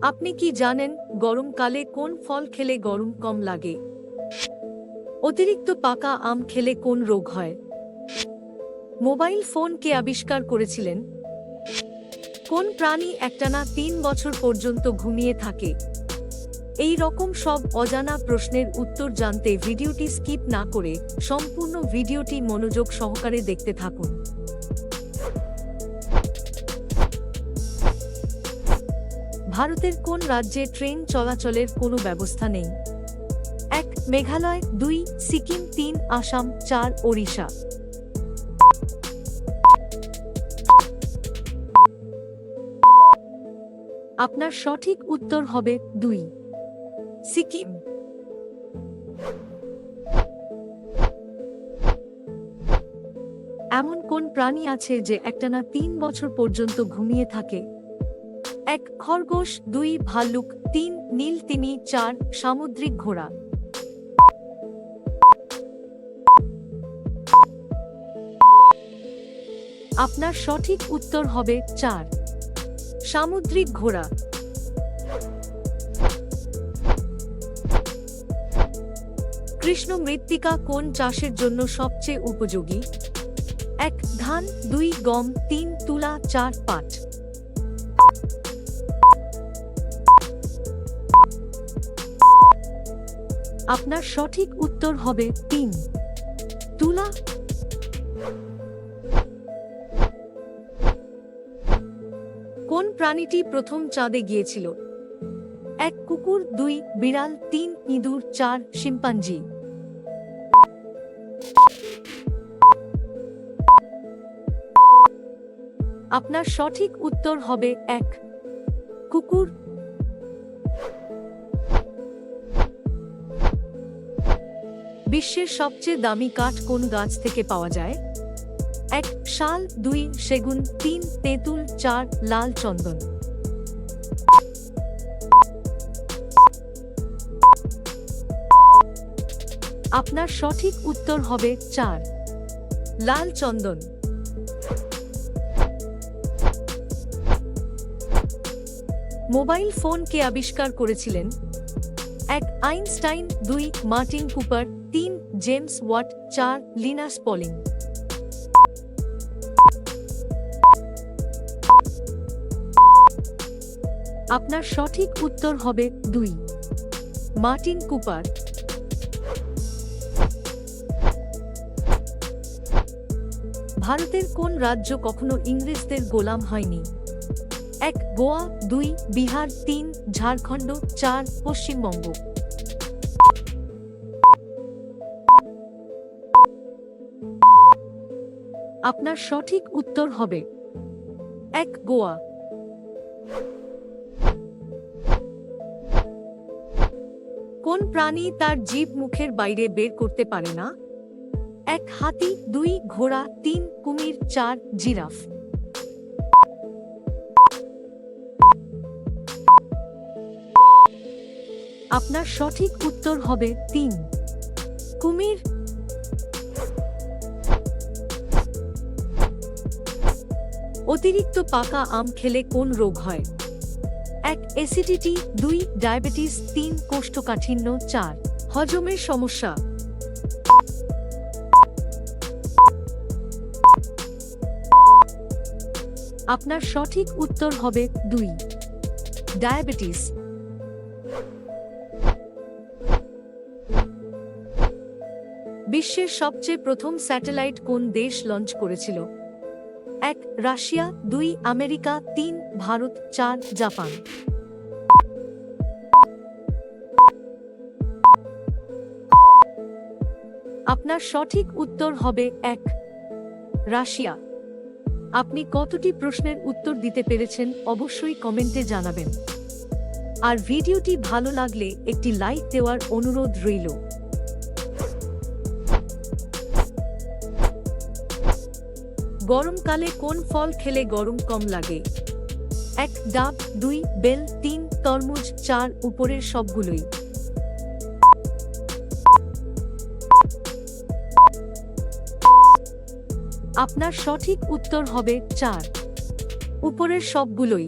আপনি কি জানেন গরমকালে কোন ফল খেলে গরম কম লাগে? অতিরিক্ত পাকা আম খেলে কোন রোগ হয়? মোবাইল ফোন কে আবিষ্কার করেছিলেন? কোন প্রাণী একটানা 3 বছর পর্যন্ত ঘুমিয়ে থাকে? এই রকম সব অজানা প্রশ্নের উত্তর জানতে ভিডিওটি স্কিপ না করে সম্পূর্ণ ভিডিওটি মনোযোগ সহকারে দেখতে থাকুন। ভারতের কোন রাজ্যে ট্রেন চলাচলের কোনো ব্যবস্থা নেই? 1 মেঘালয়, 2 সিকিম, 3 আসাম, 4 ওড়িশা। আপনার সঠিক উত্তর হবে 2 সিকিম। এমন কোন প্রাণী আছে যে একটানা 3 বছর পর্যন্ত ঘুমিয়ে থাকে? 1 খরগোশ, 2 ভাল্লুক, 3 নীল তিমি, 4 সামুদ্রিক ঘোড়া। আপনার সঠিক উত্তর হবে 4 সামুদ্রিক ঘোড়া। কৃষ্ণ মৃত্তিকা কোন চাষের জন্য সবচেয়ে উপযোগী? 1 ধান, 2 গম, 3 তুলা, 4 পাট। আপনার সঠিক উত্তর হবে 3 তুলা। কোন প্রাণীটি প্রথম চাঁদে গিয়েছিল? 1 কুকুর, 2 বিড়াল, 3 ইঁদুর, 4 শিম্পাঞ্জি। আপনার সঠিক উত্তর হবে 1 কুকুর। বিশ্বের সবচেয়ে দামি কাঠ কোন গাছ থেকে পাওয়া যায়? 1 শাল, 2 সেগুন, 3 তেঁতুল, 4 লাল চন্দন। আপনার সঠিক উত্তর হবে 4 লাল চন্দন। মোবাইল ফোন কে আবিষ্কার করেছিলেন? 1 Einstein, 2 Martin Cooper, 3 James Watt, 4 Linus Pauling. আপনার সঠিক উত্তর হবে 2 মার্টিন কুপার। ভারতের কোন রাজ্য কখনো ইংরেজদের গোলাম হয়নি? 1 গোয়া, 2 বিহার, 3 ঝাড়খণ্ড, 4 পশ্চিমবঙ্গ। আপনার সঠিক উত্তর হবে 1 গোয়া। কোন প্রাণী তার জিভ মুখের বাইরে বের করতে পারে না? 1 হাতি, 2 ঘোড়া, 3 কুমির, 4 জিরাফ। আপনার সঠিক উত্তর হবে 3 কুমির। অতিরিক্ত পাকা আম খেলে কোন রোগ হয়? 1 অ্যাসিডিটি, 2 ডায়াবেটিস, 3 কোষ্ঠকাঠিন্য, 4 হজমের সমস্যা। আপনার সঠিক উত্তর হবে 2 ডায়াবেটিস। বিশ্বের সবচেয়ে প্রথম স্যাটেলাইট কোন দেশ লঞ্চ করেছিল? 1 রাশিয়া, 2 আমেরিকা, 3 ভারত, 4 জাপান। আপনার সঠিক উত্তর হবে 1 রাশিয়া। আপনি কতটি প্রশ্নের উত্তর দিতে পেরেছেন অবশ্যই কমেন্টে জানাবেন। আর ভিডিওটি ভালো লাগলে একটি লাইক দেওয়ার অনুরোধ রইল। গরমকালে কোন ফল খেলে গরম কম লাগে? 1 ডাব, 2 বেল, 3 তরমুজ, 4 উপরের সবগুলোই। আপনার সঠিক উত্তর হবে 4 উপরের সবগুলোই।